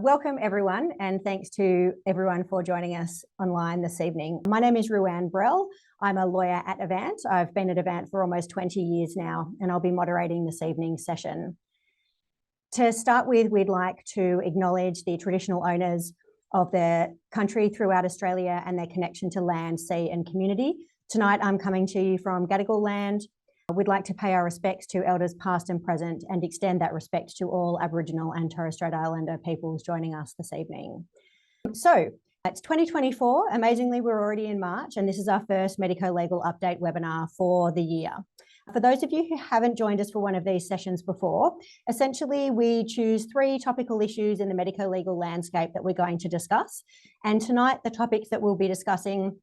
Welcome everyone, and thanks to everyone for joining us online this evening. My name is Ruanne Brell. I'm a lawyer at Avant. I've been at Avant for almost 20 years now, and I'll be moderating this evening's session. To start with, we'd like to acknowledge the traditional owners of the country throughout Australia and their connection to land, sea and community. Tonight I'm coming to you from Gadigal land. We'd like to pay our respects to elders past and present and extend that respect to all Aboriginal and Torres Strait Islander peoples joining us this evening. So it's 2024. Amazingly, we're already in March, and this is our first Medico-legal update webinar for the year. For those of you who haven't joined us for one of these sessions before, essentially we choose 3 topical issues in the medico-legal landscape that we're going to discuss. And tonight the topics that we'll be discussing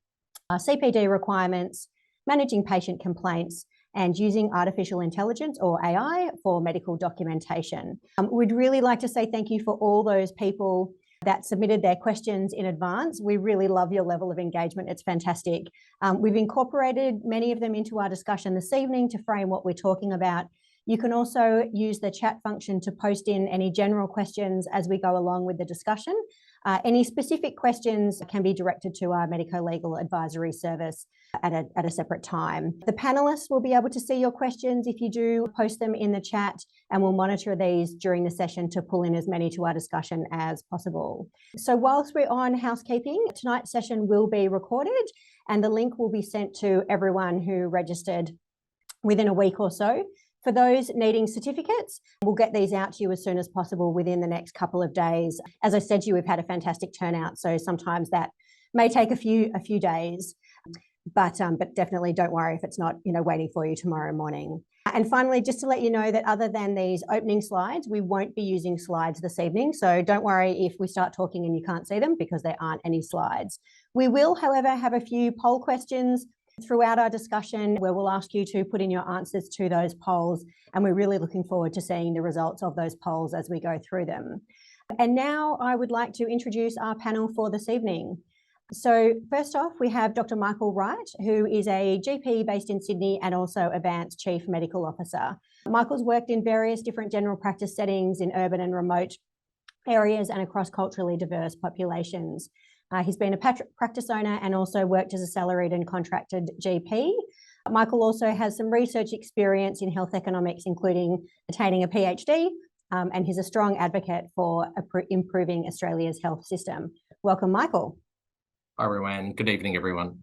are CPD requirements, managing patient complaints, and using artificial intelligence or AI for medical documentation. We'd really like to say thank you for all those people that submitted their questions in advance. We really love your level of engagement. It's fantastic. We've incorporated many of them into our discussion this evening to frame what we're talking about. You can also use the chat function to post in any general questions as we go along with the discussion. Any specific questions can be directed to our Medico-legal advisory service at a separate time. The panelists will be able to see your questions if you do post them in the chat, and we'll monitor these during the session to pull in as many to our discussion as possible. So whilst we're on housekeeping, tonight's session will be recorded and the link will be sent to everyone who registered within a week or so. For those needing certificates, we'll get these out to you as soon as possible within the next couple of days. As I said to you, we've had a fantastic turnout, so sometimes that may take a few days, but definitely don't worry if it's not waiting for you tomorrow morning. And finally, just to let you know that other than these opening slides, we won't be using slides this evening, so don't worry if we start talking and you can't see them because there aren't any slides. We will, however, have a few poll questions throughout our discussion where we'll ask you to put in your answers to those polls, and we're really looking forward to seeing the results of those polls as we go through them. And now I would like to introduce our panel for this evening. So first off, we have Dr. Michael Wright, who is a GP based in Sydney and also Avant's Chief Medical Officer. Michael's worked in various different general practice settings in urban and remote areas and across culturally diverse populations. He's been a practice owner and also worked as a salaried and contracted GP. Michael also has some research experience in health economics, including attaining a PhD, and he's a strong advocate for improving Australia's health system. Welcome, Michael. Hi, Ruanne. Good evening, everyone.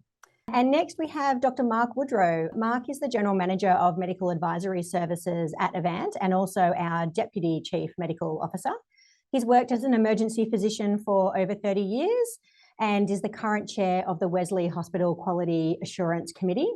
And next we have Dr. Mark Woodrow. Mark is the General Manager of Medical Advisory Services at Avant and also our Deputy Chief Medical Officer. He's worked as an emergency physician for over 30 years and is the current chair of the Wesley Hospital Quality Assurance Committee.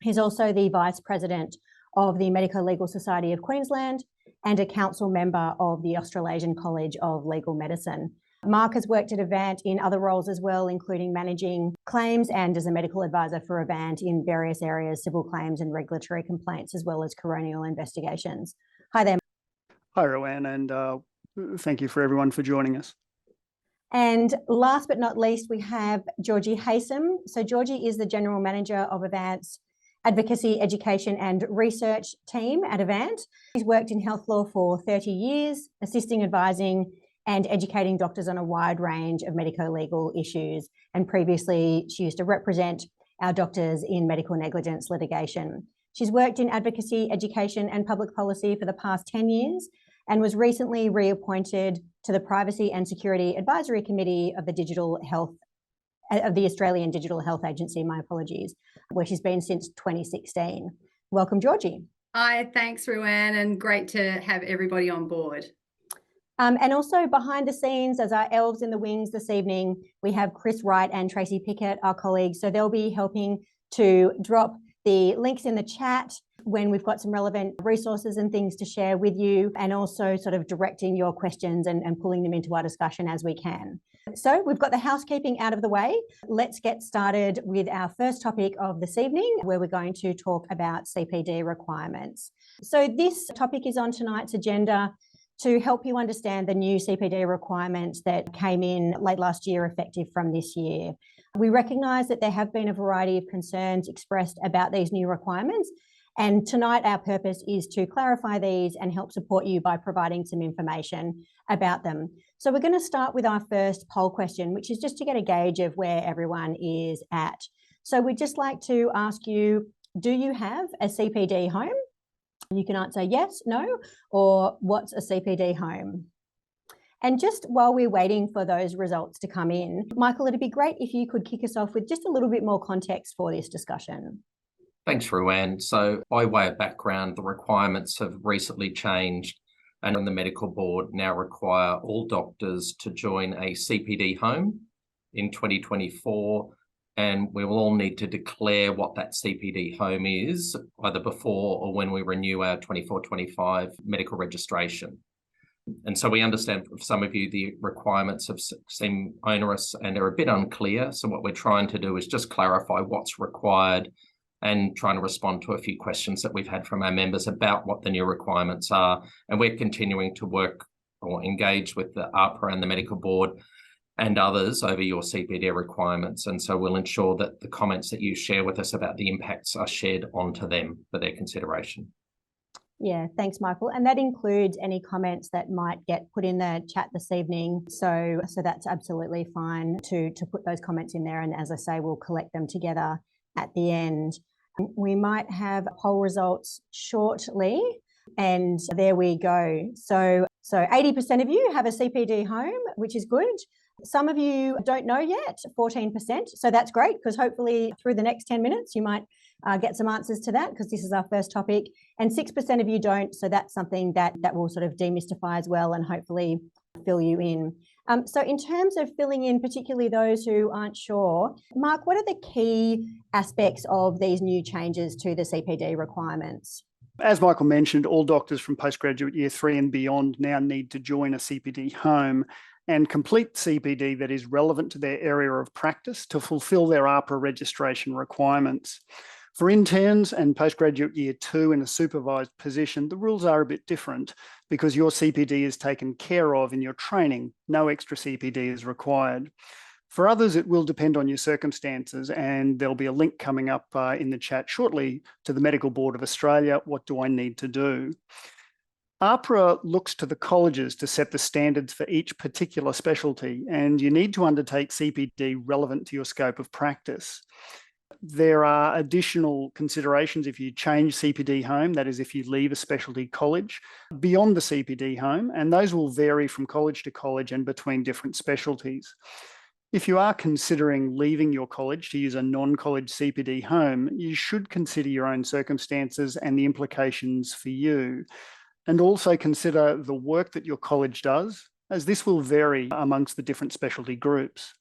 He's also the Vice President of the Medico-Legal Society of Queensland and a council member of the Australasian College of Legal Medicine. Mark has worked at Avant in other roles as well, including managing claims and as a medical advisor for Avant in various areas, civil claims and regulatory complaints, as well as coronial investigations. Hi there. Hi, Rowan, and thank you for everyone for joining us. And last but not least, we have Georgie Haysom. So Georgie is the General Manager of Avant's Advocacy, Education and Research team at Avant. She's worked in health law for 30 years, assisting, advising and educating doctors on a wide range of medico-legal issues. And previously, she used to represent our doctors in medical negligence litigation. She's worked in advocacy, education and public policy for the past 10 years and was recently reappointed to the Privacy and Security Advisory Committee of the Australian Digital Health Agency, my apologies, where she's been since 2016. Welcome, Georgie. Hi, thanks, Ruanne, and great to have everybody on board. And also behind the scenes, as our elves in the wings this evening, we have Chris Wright and Tracy Pickett, our colleagues. So they'll be helping to drop the links in the chat when we've got some relevant resources and things to share with you, and also sort of directing your questions and pulling them into our discussion as we can. So we've got the housekeeping out of the way. Let's get started with our first topic of this evening, where we're going to talk about CPD requirements. So this topic is on tonight's agenda to help you understand the new CPD requirements that came in late last year, effective from this year. We recognise that there have been a variety of concerns expressed about these new requirements, And tonight, our purpose is to clarify these and help support you by providing some information about them. So we're going to start with our first poll question, which is just to get a gauge of where everyone is at. So we'd just like to ask you, do you have a CPD home? You can answer yes, no, or what's a CPD home? And just while we're waiting for those results to come in, Michael, it'd be great if you could kick us off with just a little bit more context for this discussion. Thanks, Ruan. So by way of background, the requirements have recently changed, and the Medical Board now require all doctors to join a CPD home in 2024, and we will all need to declare what that CPD home is, either before or when we renew our 24-25 medical registration. And so we understand for some of you, the requirements have seemed onerous and they're a bit unclear. So what we're trying to do is just clarify what's required and trying to respond to a few questions that we've had from our members about what the new requirements are. And we're continuing to work or engage with the AHPRA and the Medical Board and others over your CPD requirements. And so we'll ensure that the comments that you share with us about the impacts are shared onto them for their consideration. Yeah, thanks, Michael. And that includes any comments that might get put in the chat this evening. So that's absolutely fine to put those comments in there. And as I say, we'll collect them together at the end. We might have poll results shortly. And there we go. So 80% of you have a CPD home, which is good. Some of you don't know yet, 14%. So that's great, because hopefully through the next 10 minutes, you might get some answers to that, because this is our first topic. And 6% of you don't. So that's something that will sort of demystify as well and hopefully fill you in. So in terms of filling in, particularly those who aren't sure, Mark, what are the key aspects of these new changes to the CPD requirements? As Michael mentioned, all doctors from postgraduate year 3 and beyond now need to join a CPD home and complete CPD that is relevant to their area of practice to fulfil their AHPRA registration requirements. For interns and postgraduate year 2 in a supervised position, the rules are a bit different because your CPD is taken care of in your training. No extra CPD is required. For others, it will depend on your circumstances, and there'll be a link coming up in the chat shortly to the Medical Board of Australia. What do I need to do? AHPRA looks to the colleges to set the standards for each particular specialty, and you need to undertake CPD relevant to your scope of practice. There are additional considerations if you change CPD home, that is if you leave a specialty college, beyond the CPD home, and those will vary from college to college and between different specialties. If you are considering leaving your college to use a non-college CPD home, you should consider your own circumstances and the implications for you. And also consider the work that your college does, as this will vary amongst the different specialty groups.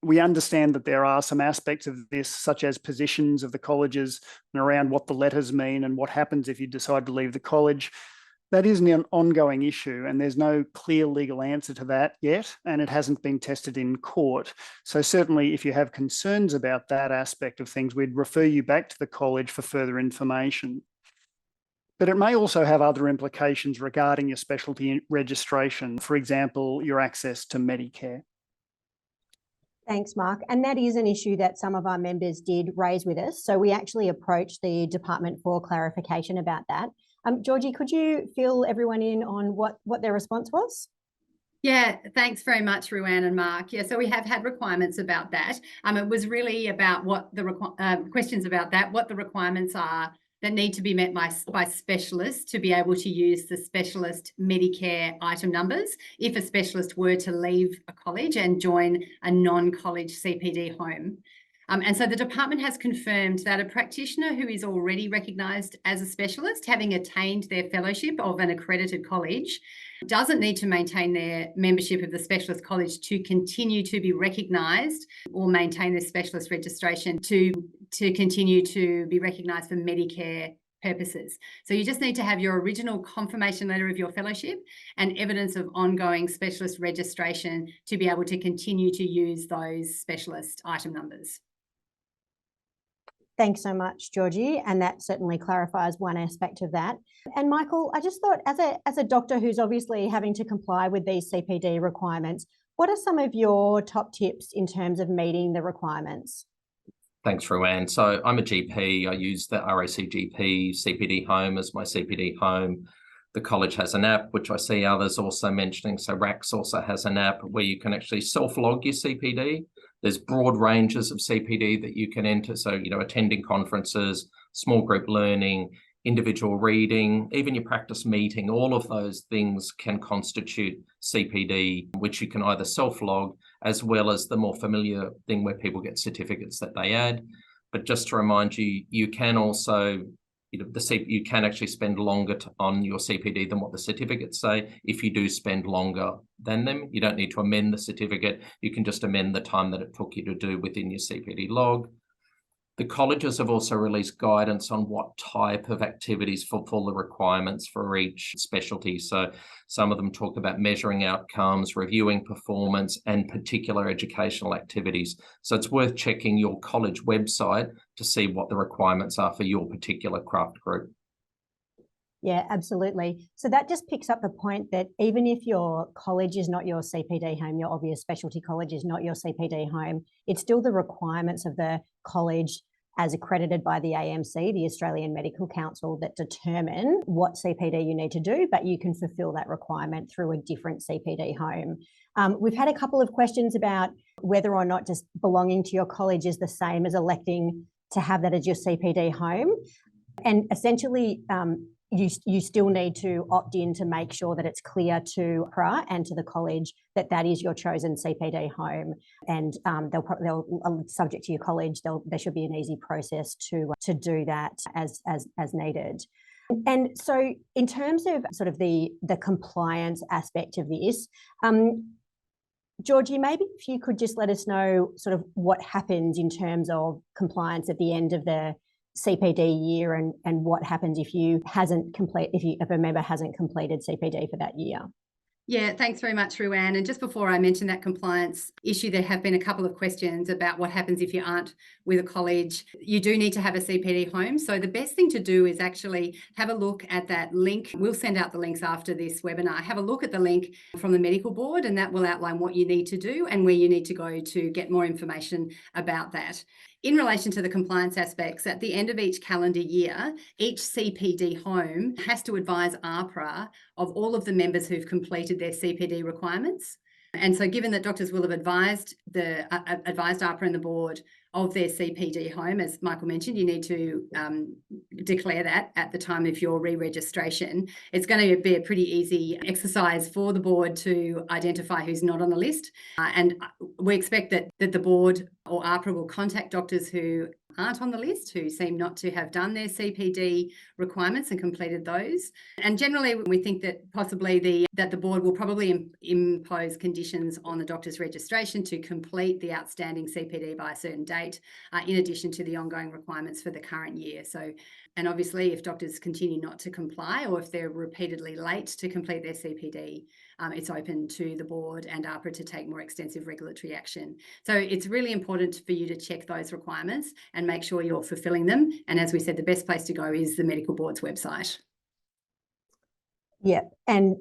We understand that there are some aspects of this, such as positions of the colleges and around what the letters mean and what happens if you decide to leave the college. That is an ongoing issue, and there's no clear legal answer to that yet, and it hasn't been tested in court. So certainly if you have concerns about that aspect of things, we'd refer you back to the college for further information. But it may also have other implications regarding your specialty registration, for example, your access to Medicare. Thanks, Mark. And that is an issue that some of our members did raise with us. So we actually approached the department for clarification about that. Georgie, could you fill everyone in on what their response was? Yeah, thanks very much, Ruan and Mark. Yeah, so we have had requirements about that. It was really about what the questions about that, what the requirements are that need to be met by specialists to be able to use the specialist Medicare item numbers if a specialist were to leave a college and join a non-college CPD home. And so the department has confirmed that a practitioner who is already recognised as a specialist, having attained their fellowship of an accredited college, doesn't need to maintain their membership of the specialist college to continue to be recognised or maintain their specialist registration to continue to be recognised for Medicare purposes. So you just need to have your original confirmation letter of your fellowship and evidence of ongoing specialist registration to be able to continue to use those specialist item numbers. Thanks so much, Georgie. And that certainly clarifies one aspect of that. And Michael, I just thought as a doctor who's obviously having to comply with these CPD requirements, what are some of your top tips in terms of meeting the requirements? Thanks, Ruanne. So I'm a GP. I use the RACGP CPD Home as my CPD home. The college has an app, which I see others also mentioning. So RACS also has an app where you can actually self-log your CPD. There's broad ranges of CPD that you can enter. So, attending conferences, small group learning, individual reading, even your practice meeting, all of those things can constitute CPD, which you can either self-log as well as the more familiar thing where people get certificates that they add. But just to remind you, you can also, you can actually spend longer on your CPD than what the certificates say. If you do spend longer than them, you don't need to amend the certificate. You can just amend the time that it took you to do within your CPD log. The colleges have also released guidance on what type of activities fulfill the requirements for each specialty. So some of them talk about measuring outcomes, reviewing performance, and particular educational activities. So it's worth checking your college website to see what the requirements are for your particular craft group. Yeah, absolutely. So that just picks up the point that even if your college is not your CPD home, your obvious specialty college is not your CPD home, it's still the requirements of the college as accredited by the AMC, the Australian Medical Council, that determine what CPD you need to do, but you can fulfill that requirement through a different CPD home. We've had a couple of questions about whether or not just belonging to your college is the same as electing to have that as your CPD home. And essentially, you still need to opt in to make sure that it's clear to APRA and to the college that that is your chosen CPD home, and they'll subject to your college. There should be an easy process to do that as needed. And so, in terms of sort of the compliance aspect of this, Georgie, maybe if you could just let us know sort of what happens in terms of compliance at the end of the CPD year, and what happens if a member hasn't completed CPD for that year. Yeah, thanks very much, Ruanne. And just before I mention that compliance issue, there have been a couple of questions about what happens if you aren't with a college. You do need to have a CPD home. So the best thing to do is actually have a look at that link. We'll send out the links after this webinar. Have a look at the link from the medical board, and that will outline what you need to do and where you need to go to get more information about that. In relation to the compliance aspects, at the end of each calendar year, each CPD home has to advise APRA of all of the members who've completed their CPD requirements. And so given that doctors will have advised APRA and the board of their CPD home, as Michael mentioned, you need to declare that at the time of your re-registration. It's going to be a pretty easy exercise for the board to identify who's not on the list. And we expect that the board or APRA will contact doctors who aren't on the list, who seem not to have done their CPD requirements and completed those. And generally, we think that possibly the board will probably impose conditions on the doctor's registration to complete the outstanding CPD by a certain date, in addition to the ongoing requirements for the current year. So, and obviously, if doctors continue not to comply, or if they're repeatedly late to complete their CPD, it's open to the board and APRA to take more extensive regulatory action. So it's really important for you to check those requirements and make sure you're fulfilling them. And as we said, the best place to go is the medical board's website. Yeah, and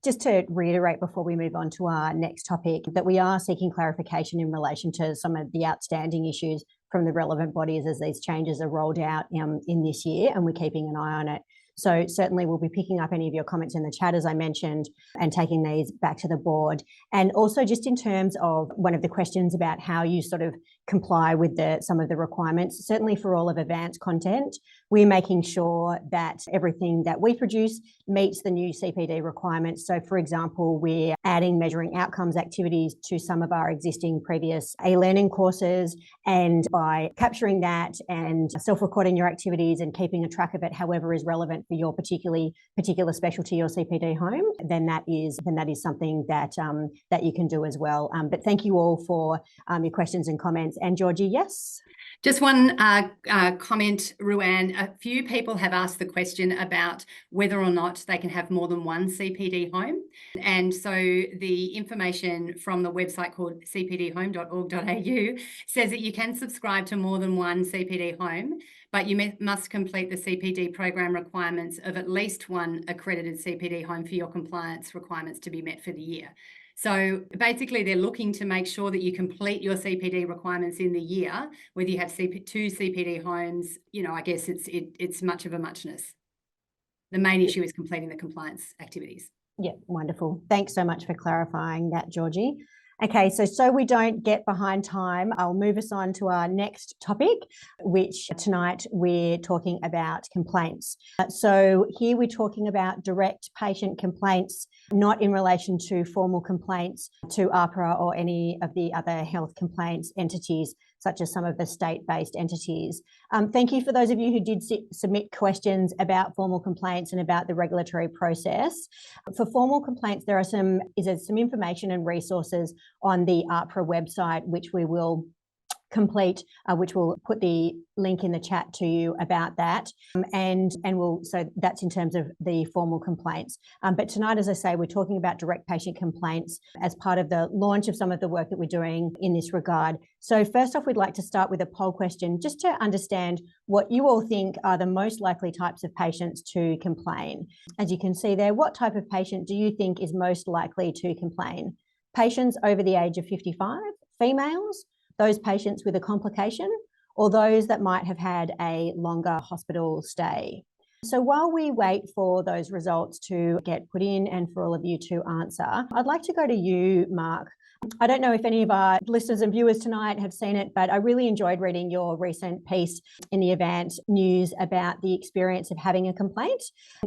just to reiterate before we move on to our next topic, that we are seeking clarification in relation to some of the outstanding issues from the relevant bodies as these changes are rolled out in this year, and we're keeping an eye on it. So certainly we'll be picking up any of your comments in the chat, as I mentioned, and taking these back to the board. And also just in terms of one of the questions about how you sort of comply with some of the requirements, certainly for all of Avant's content, we're making sure that everything that we produce meets the new CPD requirements. So for example, we're adding measuring outcomes activities to some of our existing previous e-learning courses, and by capturing that and self-recording your activities and keeping a track of it however is relevant for your particular specialty or CPD home, then that is something that you can do as well. But thank you all for your questions and comments. And Georgie, yes? Just one comment, Ruanne. A few people have asked the question about whether or not they can have more than one CPD home. And so the information from the website called cpdhome.org.au says that you can subscribe to more than one CPD home, but you must complete the CPD program requirements of at least one accredited CPD home for your compliance requirements to be met for the year. So basically they're looking to make sure that you complete your CPD requirements in the year, whether you have two CPD homes, I guess it's much of a muchness. The main issue is completing the compliance activities. Yeah, wonderful. Thanks so much for clarifying that, Georgie. Okay, so we don't get behind time, I'll move us on to our next topic, which tonight we're talking about complaints. So here we're talking about direct patient complaints, not in relation to formal complaints to AHPRA or any of the other health complaints entities, such as some of the state-based entities. Thank you for those of you who did submit questions about formal complaints and about the regulatory process. For formal complaints, there are some information and resources on the AHPRA website, which we will complete, which we'll put the link in the chat to you about that. So that's in terms of the formal complaints. But tonight, as I say, we're talking about direct patient complaints as part of the launch of some of the work that we're doing in this regard. So first off, we'd like to start with a poll question just to understand what you all think are the most likely types of patients to complain. As you can see there, what type of patient do you think is most likely to complain? Patients over the age of 55, females, those patients with a complication, or those that might have had a longer hospital stay. So while we wait for those results to get put in and for all of you to answer, I'd like to go to you, Mark. I don't know if any of our listeners and viewers tonight have seen it, but I really enjoyed reading your recent piece in the Avant News about the experience of having a complaint.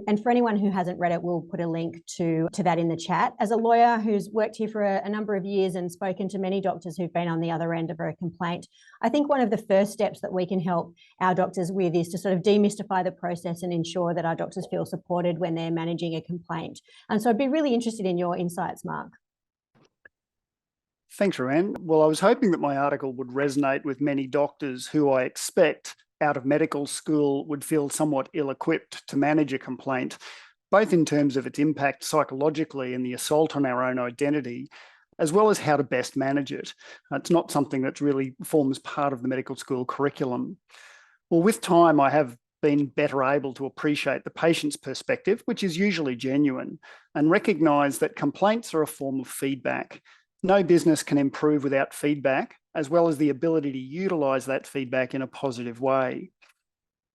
And for anyone who hasn't read it, we'll put a link to that in the chat. As a lawyer who's worked here for a number of years and spoken to many doctors who've been on the other end of a complaint, I think one of the first steps that we can help our doctors with is to sort of demystify the process and ensure that our doctors feel supported when they're managing a complaint. And so I'd be really interested in your insights, Mark. Thanks, Roanne. Well, I was hoping that my article would resonate with many doctors who I expect out of medical school would feel somewhat ill-equipped to manage a complaint, both in terms of its impact psychologically and the assault on our own identity, as well as how to best manage it. It's not something that really forms part of the medical school curriculum. Well, with time, I have been better able to appreciate the patient's perspective, which is usually genuine, and recognise that complaints are a form of feedback. No business can improve without feedback, as well as the ability to utilise that feedback in a positive way.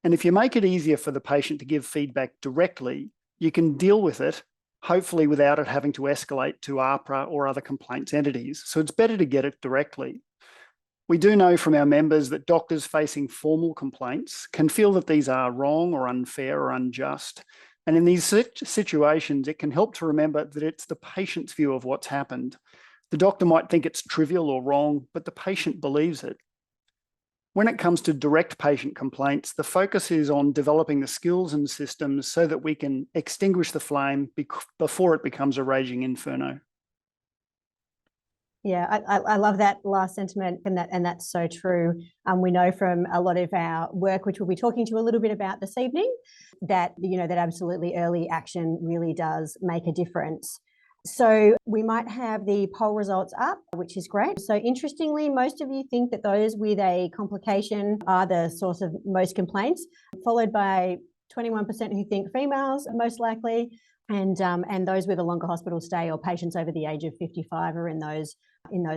And if you make it easier for the patient to give feedback directly, you can deal with it, hopefully without it having to escalate to AHPRA or other complaints entities. So it's better to get it directly. We do know from our members that doctors facing formal complaints can feel that these are wrong or unfair or unjust. And in these situations, it can help to remember that it's the patient's view of what's happened. The doctor might think it's trivial or wrong, but the patient believes it. When it comes to direct patient complaints, the focus is on developing the skills and systems so that we can extinguish the flame before it becomes a raging inferno. Yeah, I love that last sentiment, and that's so true. We know from a lot of our work, which we'll be talking to you a little bit about this evening, that that absolutely early action really does make a difference. So we might have the poll results up, which is great. So interestingly, most of you think that those with a complication are the source of most complaints, followed by 21% who think females are most likely, and those with a longer hospital stay or patients over the age of 55 are in those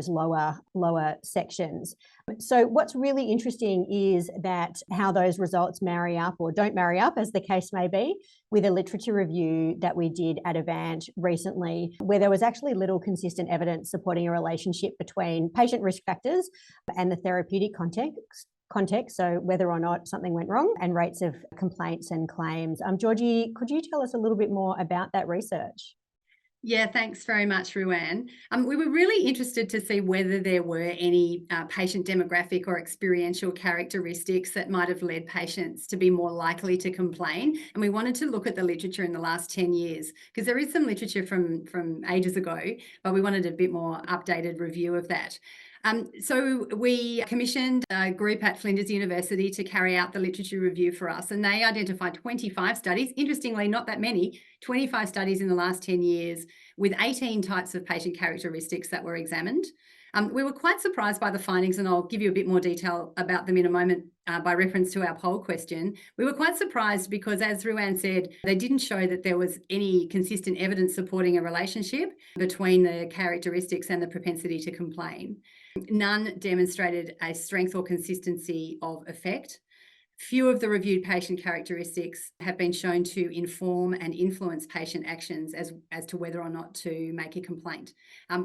lower sections. So what's really interesting is that how those results marry up or don't marry up, as the case may be, with a literature review that we did at Avant recently, where there was actually little consistent evidence supporting a relationship between patient risk factors and the therapeutic context, so whether or not something went wrong, and rates of complaints and claims. Georgie, could you tell us a little bit more about that research? Yeah, thanks very much, Ruanne. We were really interested to see whether there were any patient demographic or experiential characteristics that might have led patients to be more likely to complain. And we wanted to look at the literature in the last 10 years, because there is some literature from ages ago, but we wanted a bit more updated review of that. So we commissioned a group at Flinders University to carry out the literature review for us, and they identified 25 studies, interestingly not that many, 25 studies in the last 10 years with 18 types of patient characteristics that were examined. We were quite surprised by the findings, and I'll give you a bit more detail about them in a moment by reference to our poll question. We were quite surprised because, as Ruan said, they didn't show that there was any consistent evidence supporting a relationship between the characteristics and the propensity to complain. None demonstrated a strength or consistency of effect. Few of the reviewed patient characteristics have been shown to inform and influence patient actions as to whether or not to make a complaint.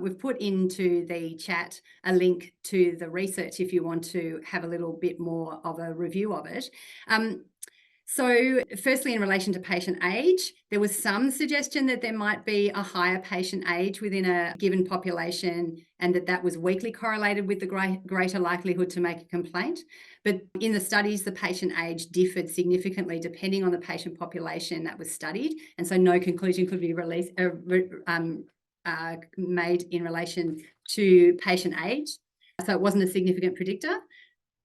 We've put into the chat a link to the research if you want to have a little bit more of a review of it. So firstly, in relation to patient age, there was some suggestion that there might be a higher patient age within a given population and that was weakly correlated with the greater likelihood to make a complaint. But in the studies, the patient age differed significantly depending on the patient population that was studied. And so no conclusion could be made in relation to patient age. So it wasn't a significant predictor.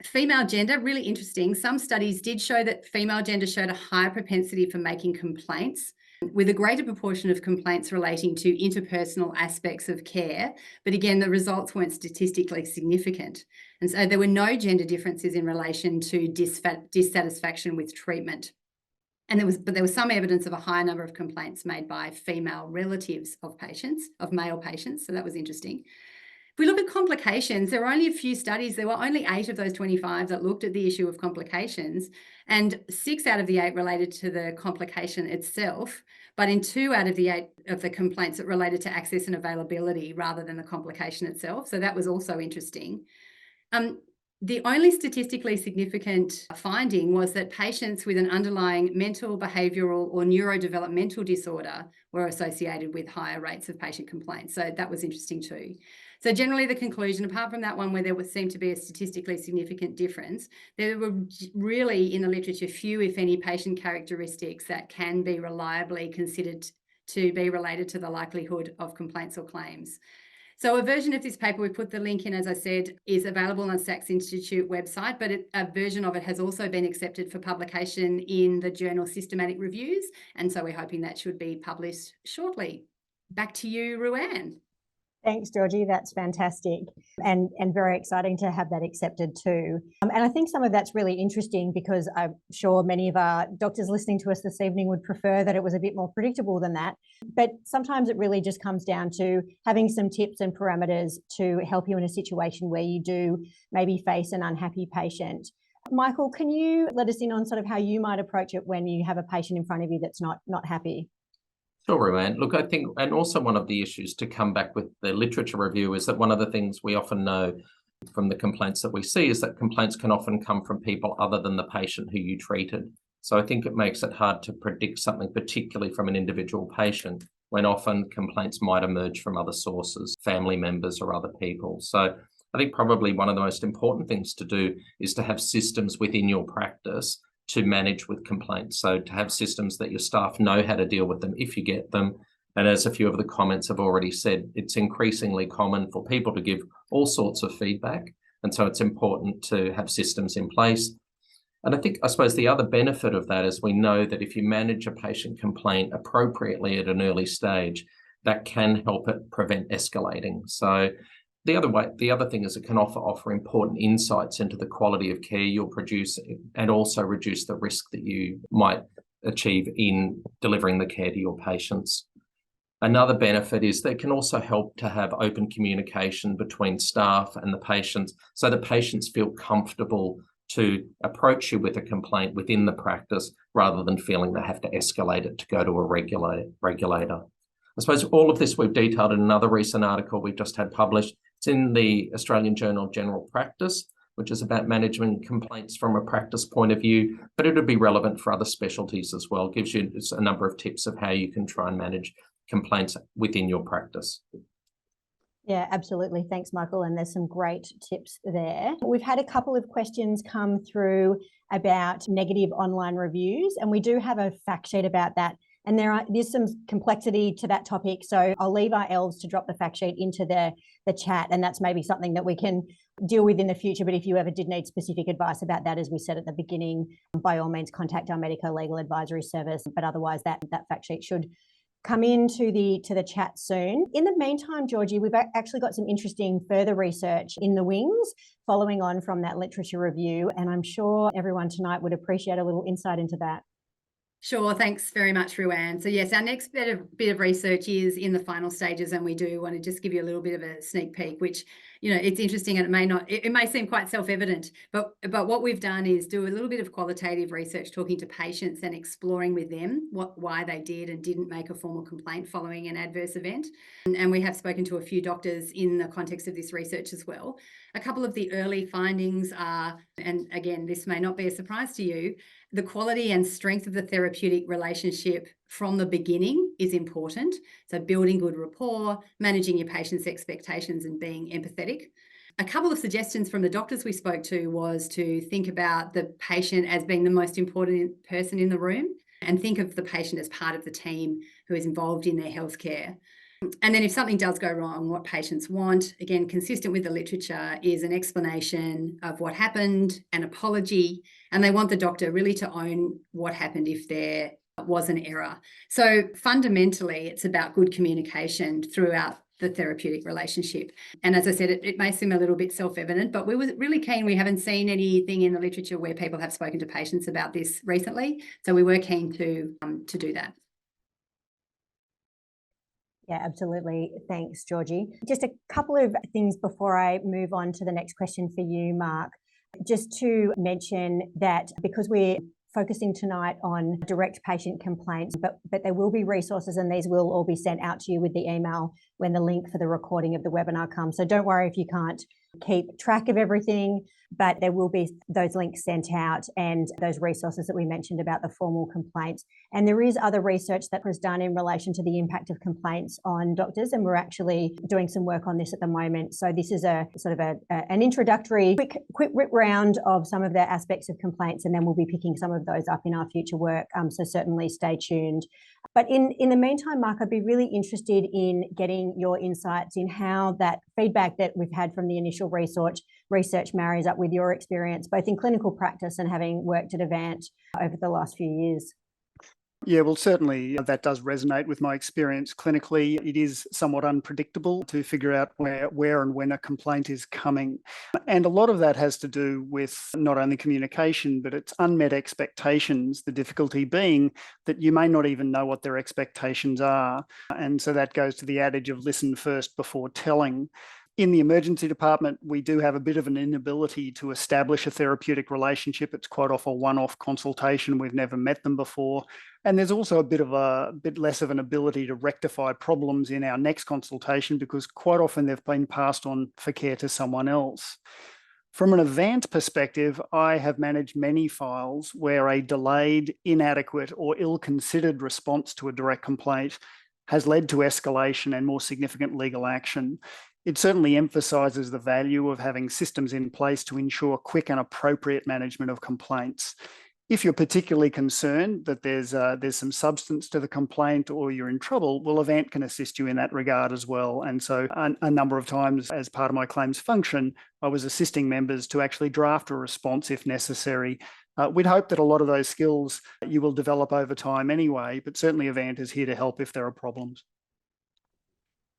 Female gender, really interesting. Some studies did show that female gender showed a higher propensity for making complaints, with a greater proportion of complaints relating to interpersonal aspects of care. But again, the results weren't statistically significant. And so there were no gender differences in relation to dissatisfaction with treatment. And there was some evidence of a higher number of complaints made by female relatives of patients, of male patients. So that was interesting. If we look at complications, there were only a few studies. There were only 8 of those 25 that looked at the issue of complications, and 6 out of the 8 related to the complication itself. But in 2 out of the 8 of the complaints, it related to access and availability rather than the complication itself. So that was also interesting. The only statistically significant finding was that patients with an underlying mental, behavioural or neurodevelopmental disorder were associated with higher rates of patient complaints. So that was interesting too. So generally the conclusion, apart from that one where there seemed to be a statistically significant difference, there were really in the literature few, if any, patient characteristics that can be reliably considered to be related to the likelihood of complaints or claims. So a version of this paper, we put the link in, as I said, is available on Sachs Institute website, but a version of it has also been accepted for publication in the journal Systematic Reviews. And so we're hoping that should be published shortly. Back to you, Ruan. Thanks, Georgie. That's fantastic and very exciting to have that accepted too. And I think some of that's really interesting because I'm sure many of our doctors listening to us this evening would prefer that it was a bit more predictable than that. But sometimes it really just comes down to having some tips and parameters to help you in a situation where you do maybe face an unhappy patient. Michael, can you let us in on sort of how you might approach it when you have a patient in front of you that's not happy? Sure, Ruan. Look, I think, and also one of the issues to come back with the literature review is that one of the things we often know from the complaints that we see is that complaints can often come from people other than the patient who you treated. So I think it makes it hard to predict something, particularly from an individual patient, when often complaints might emerge from other sources, family members or other people. So I think probably one of the most important things to do is to have systems within your practice to manage with complaints. So to have systems that your staff know how to deal with them if you get them. And as a few of the comments have already said, it's increasingly common for people to give all sorts of feedback. And so it's important to have systems in place. And I suppose the other benefit of that is we know that if you manage a patient complaint appropriately at an early stage, that can help it prevent escalating. So the other thing is it can offer important insights into the quality of care you'll produce and also reduce the risk that you might achieve in delivering the care to your patients. Another benefit is that it can also help to have open communication between staff and the patients so the patients feel comfortable to approach you with a complaint within the practice rather than feeling they have to escalate it to go to a regulator. I suppose all of this we've detailed in another recent article we've just had published. It's in the Australian Journal of General Practice, which is about managing complaints from a practice point of view, but it'll be relevant for other specialties as well. It gives you a number of tips of how you can try and manage complaints within your practice. Yeah, absolutely. Thanks, Michael. And there's some great tips there. We've had a couple of questions come through about negative online reviews, and we do have a fact sheet about that. And there's some complexity to that topic. So I'll leave our elves to drop the fact sheet into the chat. And that's maybe something that we can deal with in the future. But if you ever did need specific advice about that, as we said at the beginning, by all means, contact our Medico-legal advisory service. But otherwise, that fact sheet should come into the chat soon. In the meantime, Georgie, we've actually got some interesting further research in the wings following on from that literature review, and I'm sure everyone tonight would appreciate a little insight into that. Sure, thanks very much, Ruanne. So yes, our next bit of research is in the final stages, and we do want to just give you a little bit of a sneak peek, which, you know, it's interesting and it may seem quite self-evident, but what we've done is do a little bit of qualitative research, talking to patients and exploring with them why they did and didn't make a formal complaint following an adverse event. And we have spoken to a few doctors in the context of this research as well. A couple of the early findings are, and again, this may not be a surprise to you, the quality and strength of the therapeutic relationship from the beginning is important. So building good rapport, managing your patient's expectations, and being empathetic. A couple of suggestions from the doctors we spoke to was to think about the patient as being the most important person in the room, and think of the patient as part of the team who is involved in their healthcare. And then if something does go wrong, what patients want, again, consistent with the literature, is an explanation of what happened, an apology, and they want the doctor really to own what happened if there was an error. So fundamentally, it's about good communication throughout the therapeutic relationship. And as I said, it may seem a little bit self-evident, but we were really keen. We haven't seen anything in the literature where people have spoken to patients about this recently. So we were keen to do that. Yeah, absolutely. Thanks, Georgie. Just a couple of things before I move on to the next question for you, Mark. Just to mention that because we're focusing tonight on direct patient complaints, but there will be resources, and these will all be sent out to you with the email when the link for the recording of the webinar comes. So don't worry if you can't keep track of everything, but there will be those links sent out and those resources that we mentioned about the formal complaints. And there is other research that was done in relation to the impact of complaints on doctors, and we're actually doing some work on this at the moment. So this is a sort of an introductory quick rip round of some of the aspects of complaints, and then we'll be picking some of those up in our future work. So certainly stay tuned. But in the meantime, Mark, I'd be really interested in getting your insights in how that feedback that we've had from the initial research marries up with your experience, both in clinical practice and having worked at Avant over the last few years. Yeah, well, certainly that does resonate with my experience clinically. It is somewhat unpredictable to figure out where and when a complaint is coming. And a lot of that has to do with not only communication, but it's unmet expectations, the difficulty being that you may not even know what their expectations are. And so that goes to the adage of listen first before telling. In the emergency department, we do have a bit of an inability to establish a therapeutic relationship. It's quite often a one-off consultation. We've never met them before. And there's also a bit less of an ability to rectify problems in our next consultation, because quite often they've been passed on for care to someone else. From an Avant perspective, I have managed many files where a delayed, inadequate, or ill-considered response to a direct complaint has led to escalation and more significant legal action. It certainly emphasises the value of having systems in place to ensure quick and appropriate management of complaints. If you're particularly concerned that there's some substance to the complaint or you're in trouble, well, Avant can assist you in that regard as well. And so a number of times as part of my claims function, I was assisting members to actually draft a response if necessary. We'd hope that a lot of those skills you will develop over time anyway, but certainly Avant is here to help if there are problems.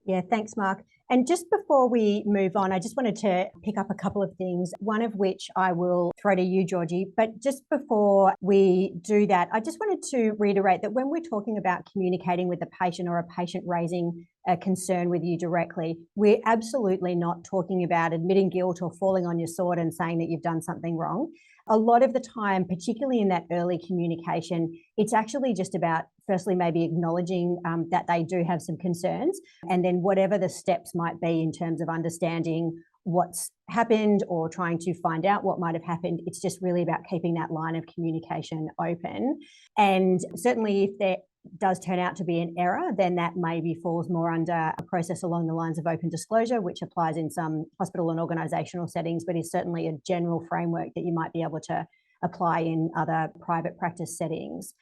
Yeah, thanks, Mark. And just before we move on, I just wanted to pick up a couple of things, one of which I will throw to you, Georgie. But just before we do that, I just wanted to reiterate that when we're talking about communicating with the patient or a patient raising a concern with you directly, we're absolutely not talking about admitting guilt or falling on your sword and saying that you've done something wrong. A lot of the time, particularly in that early communication, it's actually just about firstly maybe acknowledging that they do have some concerns, and then whatever the steps might be in terms of understanding what's happened or trying to find out what might have happened. It's just really about keeping that line of communication open. And certainly if there does turn out to be an error, then that maybe falls more under a process along the lines of open disclosure, which applies in some hospital and organisational settings, but is certainly a general framework that you might be able to apply in other private practice settings.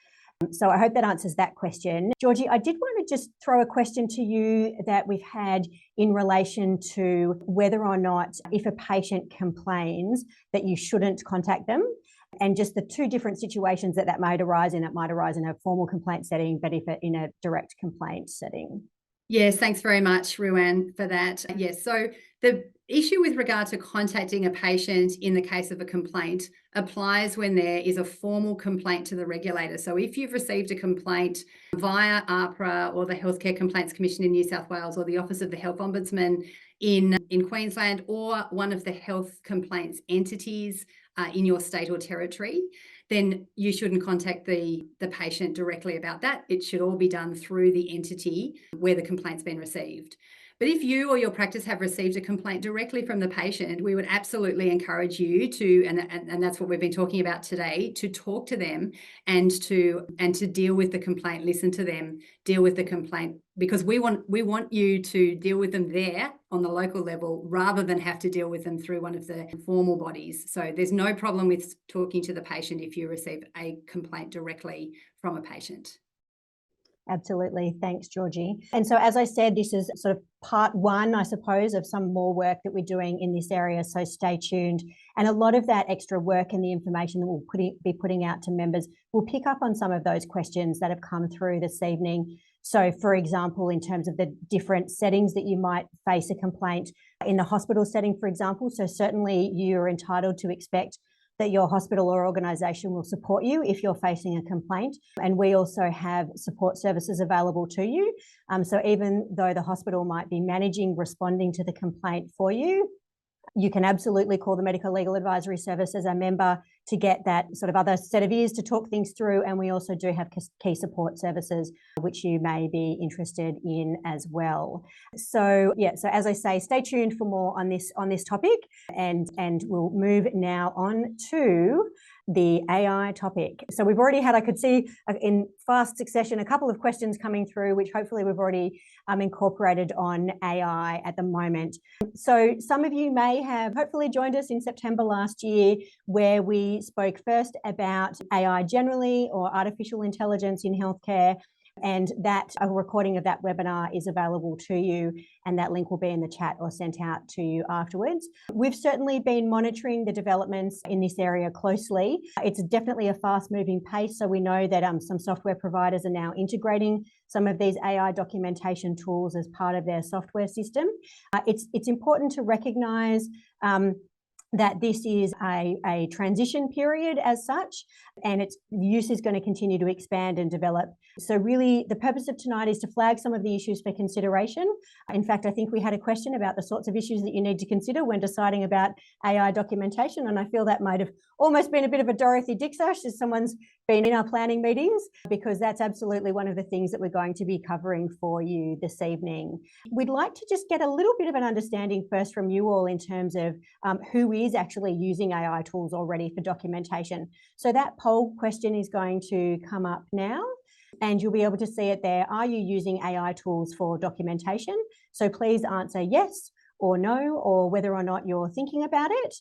So I hope that answers that question. Georgie, I did want to just throw a question to you that we've had in relation to whether or not if a patient complains that you shouldn't contact them. and just the two different situations that might arise in. It might arise in a formal complaint setting, but if in a direct complaint setting. Yes, thanks very much, Ruan, for that. Yes, so the issue with regard to contacting a patient in the case of a complaint applies when there is a formal complaint to the regulator. So if you've received a complaint via AHPRA or the Healthcare Complaints Commission in New South Wales or the Office of the Health Ombudsman in Queensland or one of the health complaints entities in your state or territory, then you shouldn't contact the patient directly about that. It should all be done through the entity where the complaint's been received. But if you or your practice have received a complaint directly from the patient, we would absolutely encourage you to, and that's what we've been talking about today, to talk to them and to deal with the complaint, listen to them, deal with the complaint, because we want you to deal with them there on the local level rather than have to deal with them through one of the formal bodies. So there's no problem with talking to the patient if you receive a complaint directly from a patient. Absolutely. Thanks, Georgie. And so, as I said, this is sort of part one, I suppose, of some more work that we're doing in this area. So stay tuned. And a lot of that extra work and the information that we'll be putting out to members will pick up on some of those questions that have come through this evening. So, for example, in terms of the different settings that you might face a complaint in the hospital setting, for example. So certainly you're entitled to expect that your hospital or organisation will support you if you're facing a complaint. And we also have support services available to you. So even though the hospital might be responding to the complaint for you, you can absolutely call the Medico-legal advisory service as a member to get that sort of other set of ears to talk things through. And we also do have key support services, which you may be interested in as well. So so as I say, stay tuned for more on this topic, and we'll move now on to the AI topic. So we've already had, I could see in fast succession, a couple of questions coming through, which hopefully we've already incorporated on AI at the moment. So some of you may have hopefully joined us in September last year, where we spoke first about AI generally, or artificial intelligence in healthcare. And that a recording of that webinar is available to you, and that link will be in the chat or sent out to you afterwards. We've certainly been monitoring the developments in this area closely. It's definitely a fast-moving pace, so we know that some software providers are now integrating some of these AI documentation tools as part of their software system. It's important to recognise that this is a transition period as such, and its use is going to continue to expand and develop. So really, the purpose of tonight is to flag some of the issues for consideration. In fact, I think we had a question about the sorts of issues that you need to consider when deciding about AI documentation, and I feel that might have almost been a bit of a Dorothy Dixash as someone's been in our planning meetings, because that's absolutely one of the things that we're going to be covering for you this evening. We'd like to just get a little bit of an understanding first from you all in terms of who is actually using AI tools already for documentation. So that poll question is going to come up now, and you'll be able to see it there. Are you using AI tools for documentation? So please answer yes or no, or whether or not you're thinking about it.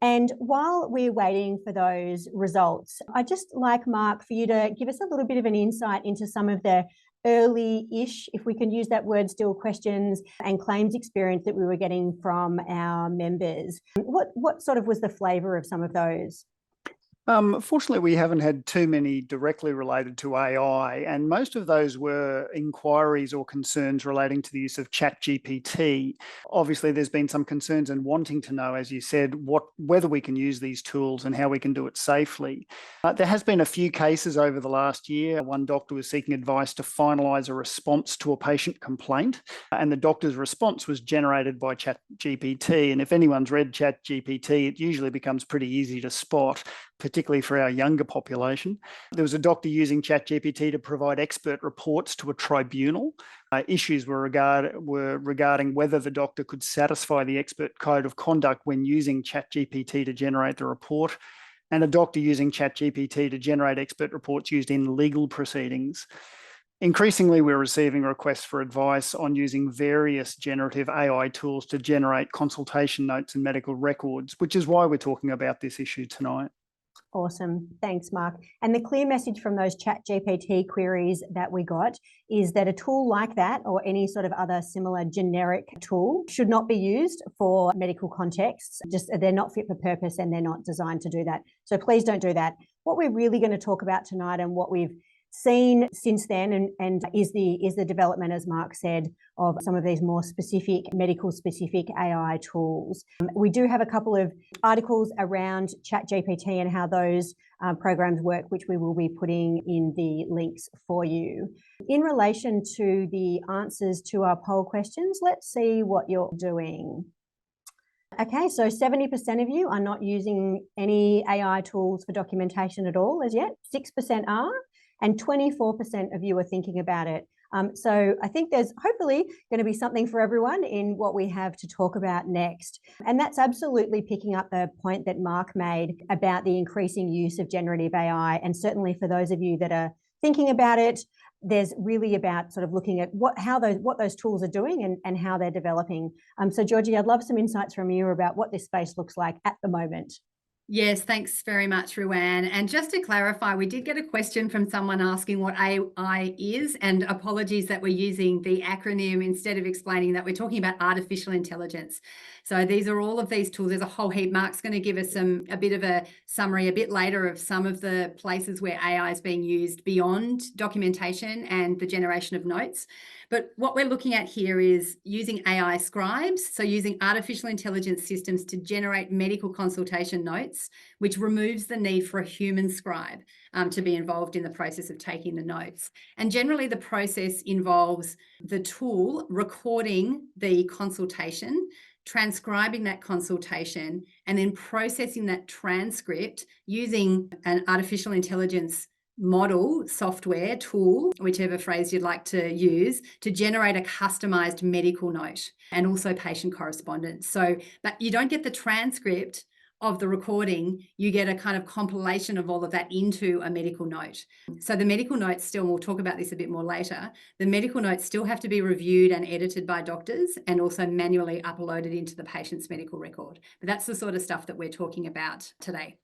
And while we're waiting for those results, I'd just like, Mark, for you to give us a little bit of an insight into some of the early-ish, if we can use that word still, questions and claims experience that we were getting from our members. What sort of was the flavour of some of those? Fortunately, we haven't had too many directly related to AI, and most of those were inquiries or concerns relating to the use of ChatGPT. Obviously, there's been some concerns and wanting to know, as you said, whether we can use these tools and how we can do it safely. There has been a few cases over the last year. One doctor was seeking advice to finalise a response to a patient complaint, and the doctor's response was generated by ChatGPT. And if anyone's read ChatGPT, it usually becomes pretty easy to spot, particularly for our younger population. There was a doctor using ChatGPT to provide expert reports to a tribunal. Issues were regarding whether the doctor could satisfy the expert code of conduct when using ChatGPT to generate the report, and a doctor using ChatGPT to generate expert reports used in legal proceedings. Increasingly, we're receiving requests for advice on using various generative AI tools to generate consultation notes and medical records, which is why we're talking about this issue tonight. Awesome. Thanks, Mark. And the clear message from those ChatGPT queries that we got is that a tool like that, or any sort of other similar generic tool, should not be used for medical contexts. Just they're not fit for purpose and they're not designed to do that. So please don't do that. What we're really going to talk about tonight, and what we've seen since then, and is the development, as Mark said, of some of these more specific, medical specific AI tools. We do have a couple of articles around ChatGPT and how those programs work, which we will be putting in the links for you. In relation to the answers to our poll questions, let's see what you're doing. Okay, so 70% of you are not using any AI tools for documentation at all as yet. 6% are. And 24% of you are thinking about it. So I think there's hopefully going to be something for everyone in what we have to talk about next. And that's absolutely picking up the point that Mark made about the increasing use of generative AI. And certainly for those of you that are thinking about it, there's really about sort of looking at what those tools are doing and how they're developing. So Georgie, I'd love some insights from you about what this space looks like at the moment. Yes, thanks very much, Ruan. And just to clarify, we did get a question from someone asking what AI is, and apologies that we're using the acronym instead of explaining that. We're talking about artificial intelligence. So these are all of these tools. There's a whole heap. Mark's going to give us a bit of a summary a bit later of some of the places where AI is being used beyond documentation and the generation of notes. But what we're looking at here is using AI scribes, so using artificial intelligence systems to generate medical consultation notes, which removes the need for a human scribe to be involved in the process of taking the notes. And generally the process involves the tool recording the consultation, transcribing that consultation, and then processing that transcript using an artificial intelligence model, software, tool, whichever phrase you'd like to use, to generate a customized medical note and also patient correspondence. So, but you don't get the transcript of the recording, you get a kind of compilation of all of that into a medical note. So the medical notes still, we'll talk about this a bit more later, the medical notes still have to be reviewed and edited by doctors and also manually uploaded into the patient's medical record. But that's the sort of stuff that we're talking about today.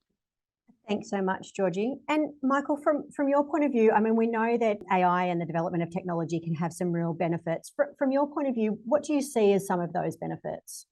Thanks so much, Georgie. And Michael, from your point of view, I mean, we know that AI and the development of technology can have some real benefits. From your point of view, what do you see as some of those benefits?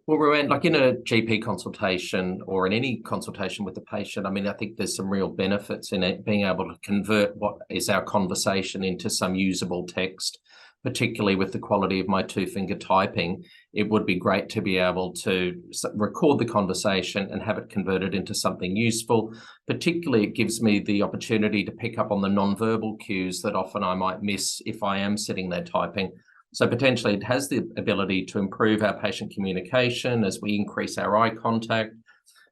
Well, Rowan, like in a GP consultation or in any consultation with the patient, I mean, I think there's some real benefits in it, being able to convert what is our conversation into some usable text, particularly with the quality of my two-finger typing. It would be great to be able to record the conversation and have it converted into something useful. Particularly, it gives me the opportunity to pick up on the non-verbal cues that often I might miss if I am sitting there typing. So potentially it has the ability to improve our patient communication as we increase our eye contact.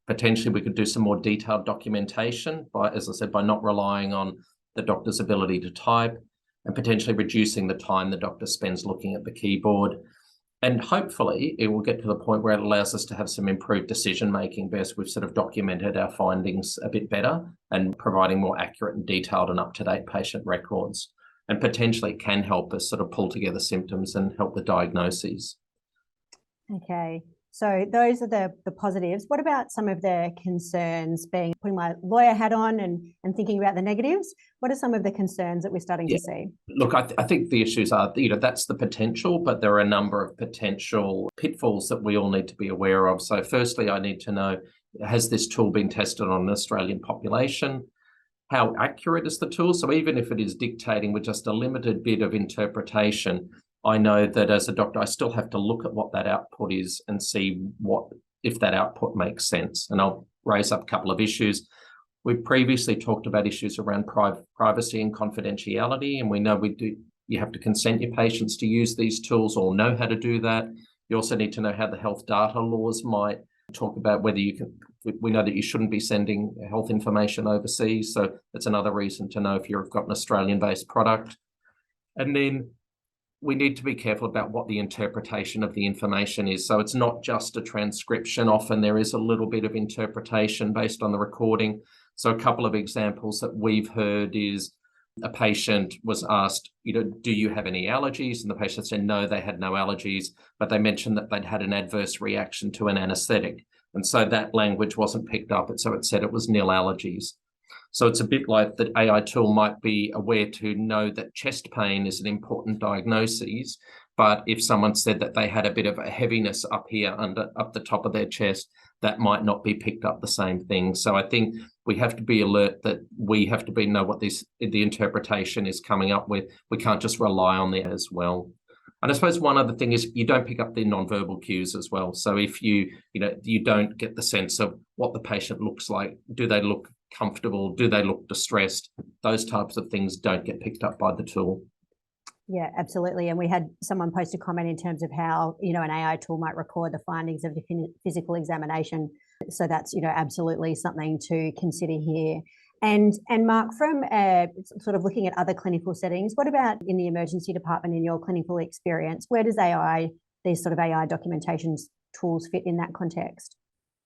Potentially we could do some more detailed documentation by, as I said, by not relying on the doctor's ability to type, and potentially reducing the time the doctor spends looking at the keyboard. And hopefully it will get to the point where it allows us to have some improved decision-making because we've sort of documented our findings a bit better and providing more accurate and detailed and up-to-date patient records. And potentially can help us sort of pull together symptoms and help the diagnoses. Okay, so those are the positives. What about some of the concerns, putting my lawyer hat on and thinking about the negatives? What are some of the concerns that we're starting to see? Look, I think the issues are, that's the potential, but there are a number of potential pitfalls that we all need to be aware of. So firstly, I need to know, has this tool been tested on an Australian population? How accurate is the tool? So even if it is dictating with just a limited bit of interpretation, I know that as a doctor, I still have to look at what that output is and see if that output makes sense. And I'll raise up a couple of issues. We've previously talked about issues around privacy and confidentiality, and we know you have to consent your patients to use these tools or know how to do that. You also need to know how the health data laws might talk about whether you can. We know that you shouldn't be sending health information overseas, so that's another reason to know if you've got an Australian-based product. And then we need to be careful about what the interpretation of the information is. So it's not just a transcription. Often there is a little bit of interpretation based on the recording. So a couple of examples that we've heard is a patient was asked, do you have any allergies? And the patient said, no, they had no allergies, but they mentioned that they'd had an adverse reaction to an anesthetic. And so that language wasn't picked up. And so it said it was nil allergies. So it's a bit like the AI tool might be aware to know that chest pain is an important diagnosis. But if someone said that they had a bit of a heaviness up here up the top of their chest, that might not be picked up the same thing. So I think we have to be alert that we have to know what the interpretation is coming up with. We can't just rely on that as well. And I suppose one other thing is you don't pick up the nonverbal cues as well. So if you don't get the sense of what the patient looks like, do they look comfortable? Do they look distressed? Those types of things don't get picked up by the tool. Yeah, absolutely. And we had someone post a comment in terms of how, an AI tool might record the findings of the physical examination. So that's, absolutely something to consider here. And Mark, from sort of looking at other clinical settings, what about in the emergency department in your clinical experience? Where does these sort of AI documentation tools fit in that context?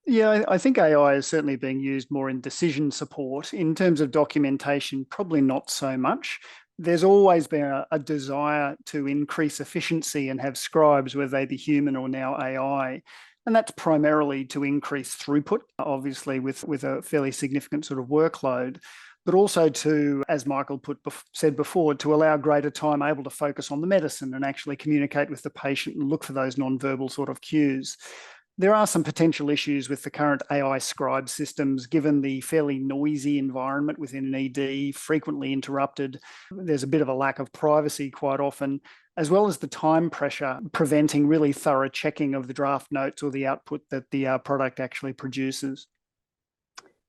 Yeah, I think AI is certainly being used more in decision support. In terms of documentation, probably not so much. There's always been a desire to increase efficiency and have scribes, whether they be human or now AI. And that's primarily to increase throughput, obviously with a fairly significant sort of workload, but also to, as Michael said before, to allow greater time able to focus on the medicine and actually communicate with the patient and look for those nonverbal sort of cues. There are some potential issues with the current AI scribe systems, given the fairly noisy environment within an ED, frequently interrupted. There's a bit of a lack of privacy quite often, as well as the time pressure, preventing really thorough checking of the draft notes or the output that the product actually produces.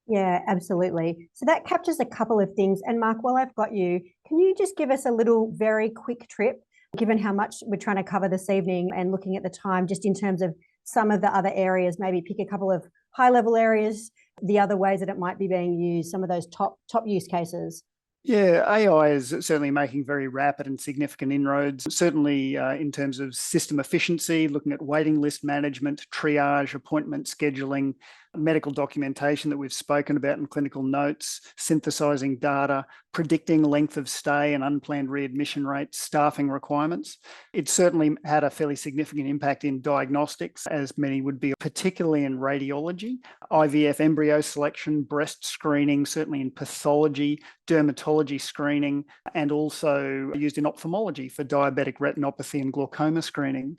Yeah, absolutely. So that captures a couple of things. And Mark, while I've got you, can you just give us a little very quick trip, given how much we're trying to cover this evening and looking at the time, just in terms of some of the other areas, maybe pick a couple of high-level areas, the other ways that it might be being used, some of those top use cases. Yeah, AI is certainly making very rapid and significant inroads, certainly in terms of system efficiency, looking at waiting list management, triage, appointment scheduling, medical documentation that we've spoken about in clinical notes, synthesizing data, predicting length of stay and unplanned readmission rates, staffing requirements. It certainly had a fairly significant impact in diagnostics, as many would be, particularly in radiology, IVF embryo selection, breast screening, certainly in pathology, dermatology screening, and also used in ophthalmology for diabetic retinopathy and glaucoma screening.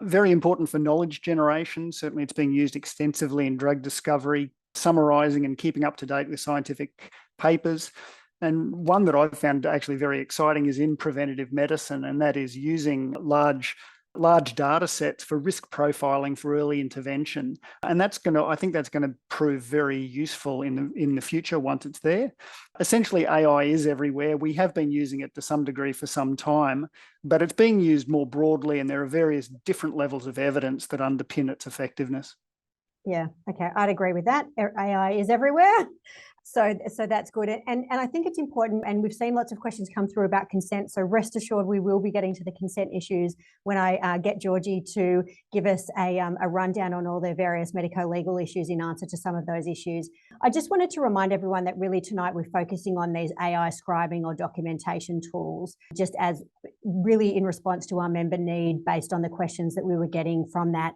Very important for knowledge generation. Certainly it's being used extensively in drug discovery, summarising and keeping up to date with scientific papers. And one that I've found actually very exciting is in preventative medicine, and that is using large data sets for risk profiling for early intervention. And I think that's going to prove very useful in the future once it's there. Essentially, AI is everywhere. We have been using it to some degree for some time, but it's being used more broadly, and there are various different levels of evidence that underpin its effectiveness. Yeah, okay, I'd agree with that. AI is everywhere. So that's good. And I think it's important, and we've seen lots of questions come through about consent. So rest assured, we will be getting to the consent issues when I get Georgie to give us a rundown on all the various medico-legal issues in answer to some of those issues. I just wanted to remind everyone that really tonight we're focusing on these AI scribing or documentation tools, just as really in response to our member need based on the questions that we were getting from that.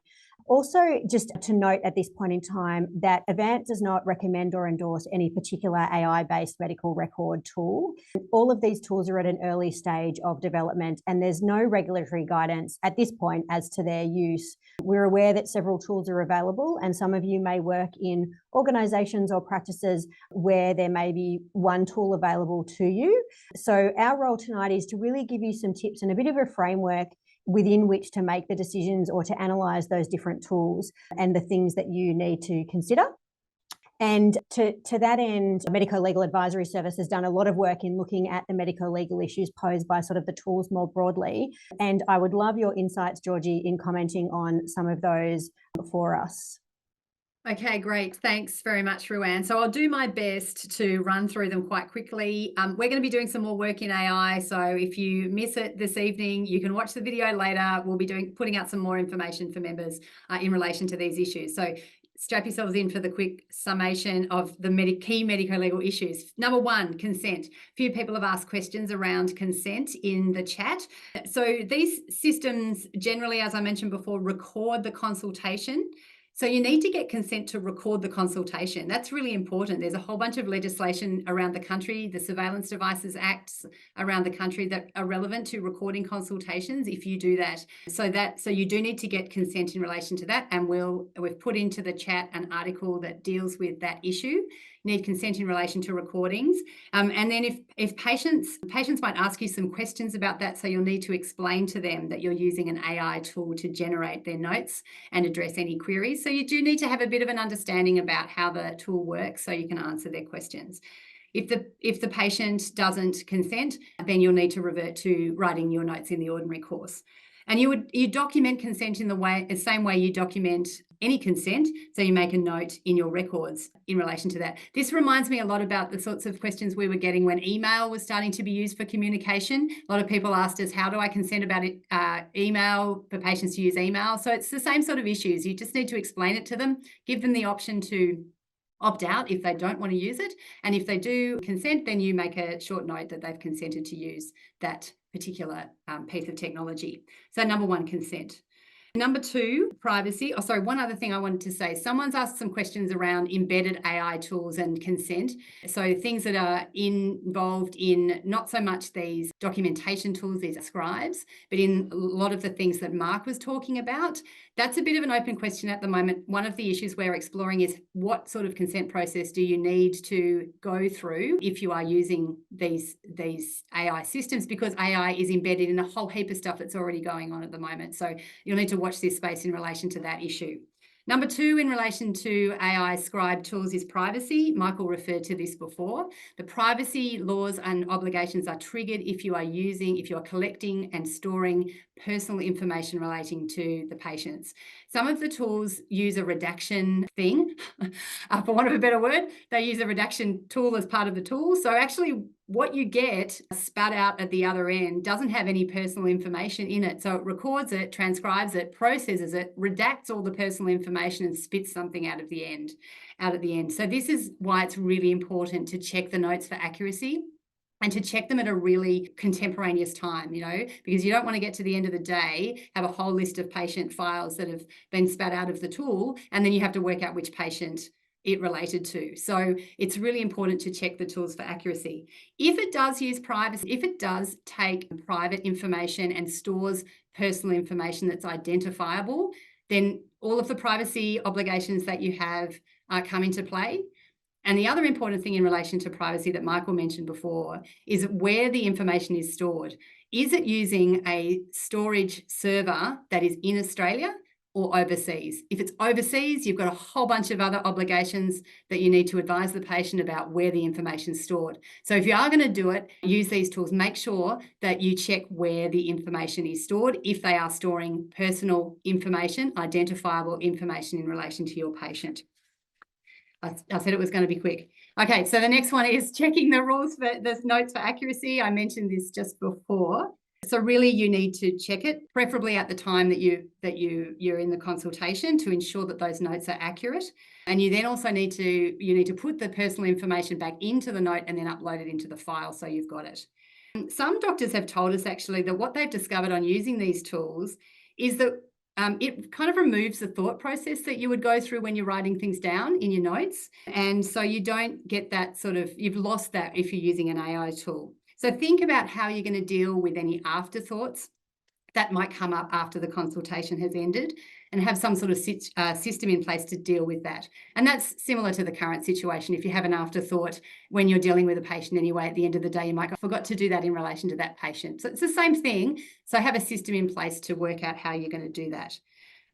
Also, just to note at this point in time that Avant does not recommend or endorse any particular AI-based medical record tool. All of these tools are at an early stage of development, and there's no regulatory guidance at this point as to their use. We're aware that several tools are available, and some of you may work in organisations or practices where there may be one tool available to you. So our role tonight is to really give you some tips and a bit of a framework within which to make the decisions or to analyse those different tools and the things that you need to consider. And to that end, Medico-legal Advisory Service has done a lot of work in looking at the medico-legal issues posed by sort of the tools more broadly. And I would love your insights, Georgie, in commenting on some of those for us. Okay, great. Thanks very much, Ruanne. So I'll do my best to run through them quite quickly. We're going to be doing some more work in AI. So if you miss it this evening, you can watch the video later. We'll be putting out some more information for members in relation to these issues. So strap yourselves in for the quick summation of the key medico-legal issues. Number one, consent. A few people have asked questions around consent in the chat. So these systems generally, as I mentioned before, record the consultation. So you need to get consent to record the consultation. That's really important. There's a whole bunch of legislation around the country, the Surveillance Devices Acts around the country that are relevant to recording consultations if you do that. So you do need to get consent in relation to that. And we've put into the chat an article that deals with that issue. Need consent in relation to recordings. And then if patients might ask you some questions about that, so you'll need to explain to them that you're using an AI tool to generate their notes and address any queries. So you do need to have a bit of an understanding about how the tool works so you can answer their questions. If the patient doesn't consent, then you'll need to revert to writing your notes in the ordinary course. And you document consent in the same way you document any consent. So you make a note in your records in relation to that. This reminds me a lot about the sorts of questions we were getting when email was starting to be used for communication. A lot of people asked us, how do I consent about email, for patients to use email? So it's the same sort of issues. You just need to explain it to them, give them the option to opt out if they don't want to use it. And if they do consent, then you make a short note that they've consented to use that particular piece of technology. So number one, consent. Number two, privacy. Oh, sorry, one other thing I wanted to say. Someone's asked some questions around embedded AI tools and consent. So things that are involved in not so much these documentation tools, these scribes, but in a lot of the things that Mark was talking about. That's a bit of an open question at the moment. One of the issues we're exploring is what sort of consent process do you need to go through if you are using these AI systems, because AI is embedded in a whole heap of stuff that's already going on at the moment. So you'll need to watch this space in relation to that issue. Number two, in relation to AI scribe tools, is privacy. Michael referred to this before. The privacy laws and obligations are triggered if you are collecting and storing personal information relating to the patients. Some of the tools use a redaction thing, for want of a better word. They use a redaction tool as part of the tool. So actually, what you get spat out at the other end doesn't have any personal information in it. So it records it, transcribes it, processes it, redacts all the personal information and spits something out at the end. So this is why it's really important to check the notes for accuracy and to check them at a really contemporaneous time, because you don't want to get to the end of the day, have a whole list of patient files that have been spat out of the tool, and then you have to work out which patient it related to. So it's really important to check the tools for accuracy. If it does use privacy, if it does take private information and stores personal information that's identifiable, then all of the privacy obligations that you have come into play. And the other important thing in relation to privacy that Michael mentioned before is where the information is stored. Is it using a storage server that is in Australia or overseas? If it's overseas, you've got a whole bunch of other obligations that you need to advise the patient about where the information is stored. So if you are going to do it, use these tools. Make sure that you check where the information is stored, if they are storing personal information, identifiable information in relation to your patient. I said it was going to be quick. Okay, so the next one is checking the rules for the notes for accuracy. I mentioned this just before. So really you need to check it, preferably at the time that you're in the consultation, to ensure that those notes are accurate. And you then also need to put the personal information back into the note and then upload it into the file so you've got it. Some doctors have told us actually that what they've discovered on using these tools is that it kind of removes the thought process that you would go through when you're writing things down in your notes. And so you don't get that you've lost that if you're using an AI tool. So think about how you're going to deal with any afterthoughts that might come up after the consultation has ended, and have some sort of system in place to deal with that. And that's similar to the current situation. If you have an afterthought when you're dealing with a patient anyway, at the end of the day, you might go, I forgot to do that in relation to that patient. So it's the same thing. So have a system in place to work out how you're going to do that.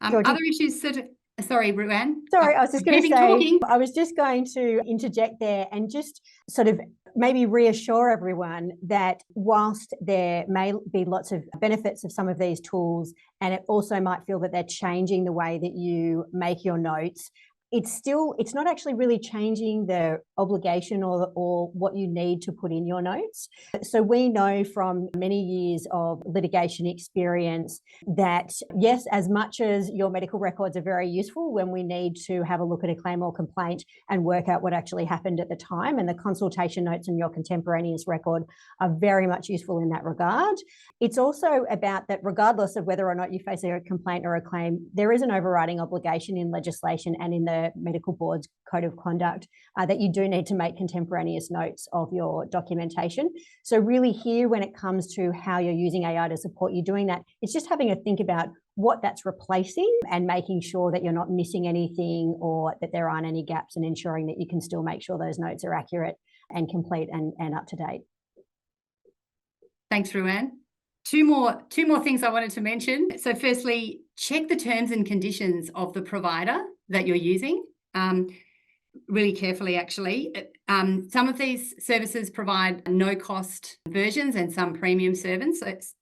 Other issues sorry, Ruanne. Sorry, I was just going to say, talking. I was just going to interject there and just sort of maybe reassure everyone that whilst there may be lots of benefits of some of these tools, and it also might feel that they're changing the way that you make your notes, it's not actually really changing the obligation or what you need to put in your notes. So we know from many years of litigation experience that yes, as much as your medical records are very useful when we need to have a look at a claim or complaint and work out what actually happened at the time, and the consultation notes in your contemporaneous record are very much useful in that regard. It's also about that regardless of whether or not you face a complaint or a claim, there is an overriding obligation in legislation and in the Medical Board's Code of Conduct that you do need to make contemporaneous notes of your documentation. So really here, when it comes to how you're using AI to support you doing that, it's just having a think about what that's replacing and making sure that you're not missing anything or that there aren't any gaps, and ensuring that you can still make sure those notes are accurate and complete and up to date. Thanks, Ruanne. Two more things I wanted to mention. So firstly, check the terms and conditions of the provider that you're using really carefully, actually. Some of these services provide no-cost versions and some premium services.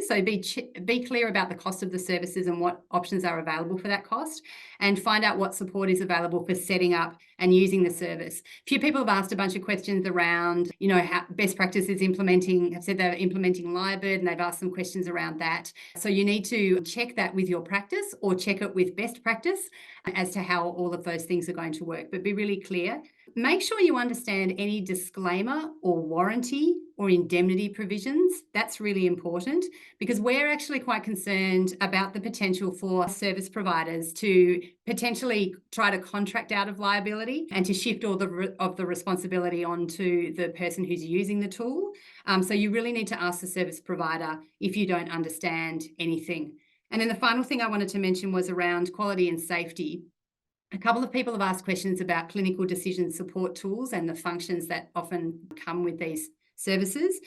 So be clear about the cost of the services and what options are available for that cost, and find out what support is available for setting up and using the service. A few people have asked a bunch of questions around, how best practice is have said they're implementing Lyrebird, and they've asked some questions around that. So you need to check that with your practice or check it with best practice as to how all of those things are going to work, but be really clear. Make sure you understand any disclaimer or warranty or indemnity provisions. That's really important, because we're actually quite concerned about the potential for service providers to potentially try to contract out of liability and to shift all of the responsibility onto the person who's using the tool. So you really need to ask the service provider if you don't understand anything. And then the final thing I wanted to mention was around quality and safety. A couple of people have asked questions about clinical decision support tools and the functions that often come with these services.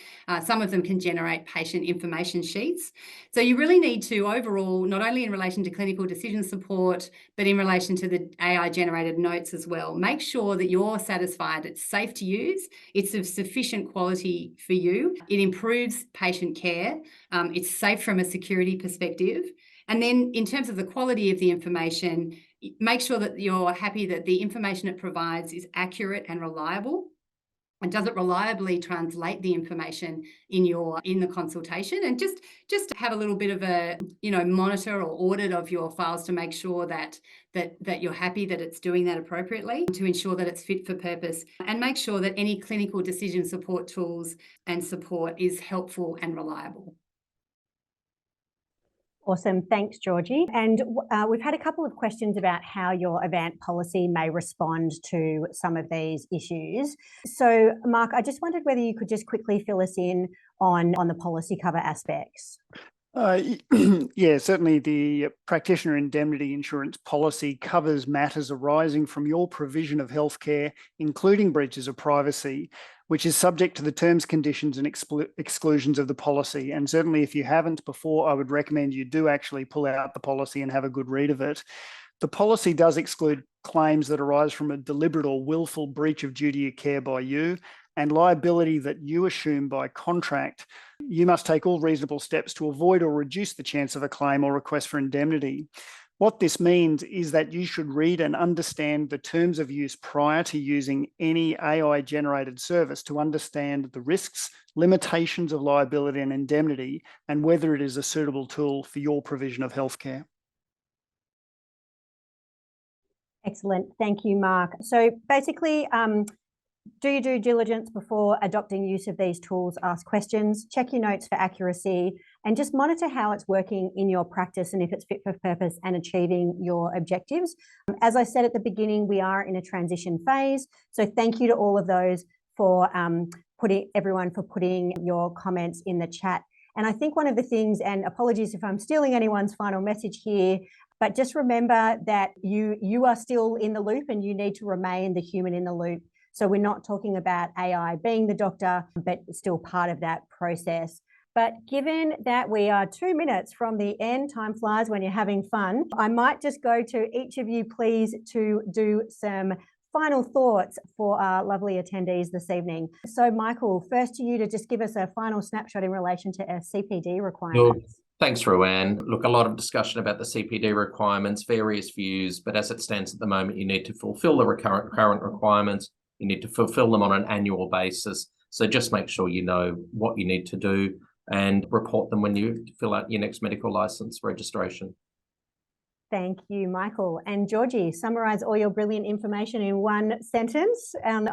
Some of them can generate patient information sheets. So you really need to overall, not only in relation to clinical decision support, but in relation to the AI generated notes as well, make sure that you're satisfied it's safe to use, it's of sufficient quality for you, it improves patient care, it's safe from a security perspective. And then in terms of the quality of the information, make sure that you're happy that the information it provides is accurate and reliable. And does it reliably translate the information in the consultation? And just have a little bit of a monitor or audit of your files to make sure that you're happy that it's doing that appropriately, to ensure that it's fit for purpose, and make sure that any clinical decision support tools and support is helpful and reliable. Awesome. Thanks, Georgie. And we've had a couple of questions about how your event policy may respond to some of these issues. So, Mark, I just wondered whether you could just quickly fill us in on the policy cover aspects. Yeah, certainly the practitioner indemnity insurance policy covers matters arising from your provision of healthcare, including breaches of privacy, which is subject to the terms, conditions and exclusions of the policy. And certainly if you haven't before, I would recommend you do actually pull out the policy and have a good read of it. The policy does exclude claims that arise from a deliberate or willful breach of duty of care by you, and liability that you assume by contract. You must take all reasonable steps to avoid or reduce the chance of a claim or request for indemnity. What this means is that you should read and understand the terms of use prior to using any AI-generated service to understand the risks, limitations of liability and indemnity, and whether it is a suitable tool for your provision of healthcare. Excellent. Thank you, Mark. So basically, do your due diligence before adopting use of these tools. Ask questions, check your notes for accuracy, and just monitor how it's working in your practice and if it's fit for purpose and achieving your objectives. As I said at the beginning, we are in a transition phase. So thank you to all of those for everyone for putting your comments in the chat. And I think one of the things, and apologies if I'm stealing anyone's final message here, but just remember that you are still in the loop and you need to remain the human in the loop. So we're not talking about AI being the doctor, but still part of that process. But given that we are 2 minutes from the end, time flies when you're having fun, I might just go to each of you, please, to do some final thoughts for our lovely attendees this evening. So Michael, first to you to just give us a final snapshot in relation to our CPD requirements. Thanks, Ruanne. Look, a lot of discussion about the CPD requirements, various views, but as it stands at the moment, you need to fulfill the current requirements. You need to fulfill them on an annual basis. So just make sure you know what you need to do and report them when you fill out your next medical license registration. Thank you, Michael. And Georgie, summarise all your brilliant information in one sentence. And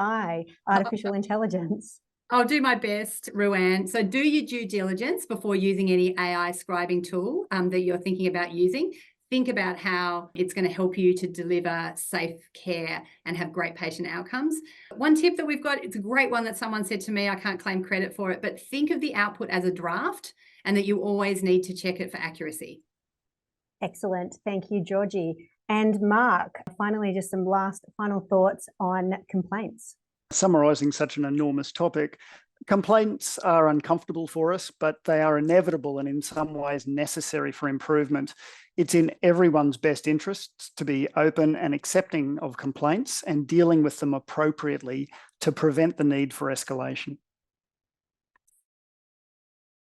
artificial intelligence. I'll do my best, Ruanne. So do your due diligence before using any AI scribing tool that you're thinking about using. Think about how it's going to help you to deliver safe care and have great patient outcomes. One tip that we've got, it's a great one that someone said to me, I can't claim credit for it, but think of the output as a draft and that you always need to check it for accuracy. Excellent. Thank you, Georgie. And Mark, finally, just some final thoughts on complaints. Summarising such an enormous topic, complaints are uncomfortable for us, but they are inevitable and in some ways necessary for improvement. It's in everyone's best interests to be open and accepting of complaints and dealing with them appropriately to prevent the need for escalation.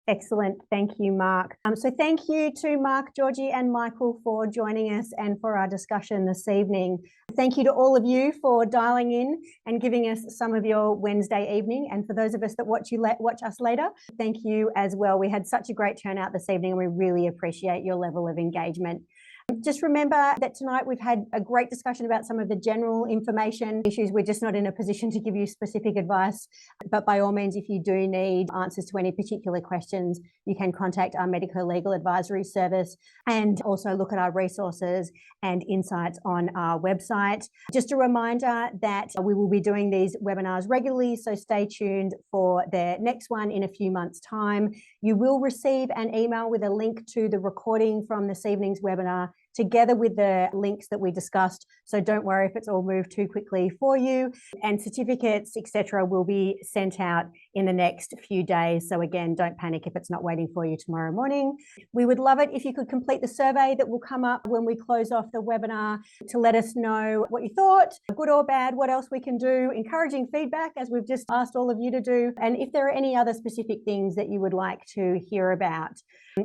Excellent. Thank you, Mark. So thank you to Mark, Georgie and Michael for joining us and for our discussion this evening. Thank you to all of you for dialing in and giving us some of your Wednesday evening. And for those of us that watch us later, thank you as well. We had such a great turnout this evening and we really appreciate your level of engagement. Just remember that tonight we've had a great discussion about some of the general information issues. We're just not in a position to give you specific advice, but by all means, if you do need answers to any particular questions, you can contact our Medico-legal advisory service and also look at our resources and insights on our website. Just a reminder that we will be doing these webinars regularly, so stay tuned for the next one in a few months' time. You will receive an email with a link to the recording from this evening's webinar, together with the links that we discussed. So don't worry if it's all moved too quickly for you. And certificates, etc., will be sent out in the next few days. So again, don't panic if it's not waiting for you tomorrow morning. We would love it if you could complete the survey that will come up when we close off the webinar to let us know what you thought, good or bad, what else we can do, encouraging feedback as we've just asked all of you to do, and if there are any other specific things that you would like to hear about.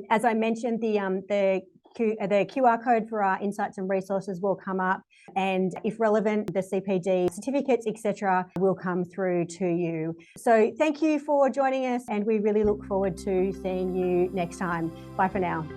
As I mentioned, the QR code for our insights and resources will come up, and if relevant, the CPD certificates, etc., will come through to you. So thank you for joining us, and we really look forward to seeing you next time. Bye for now.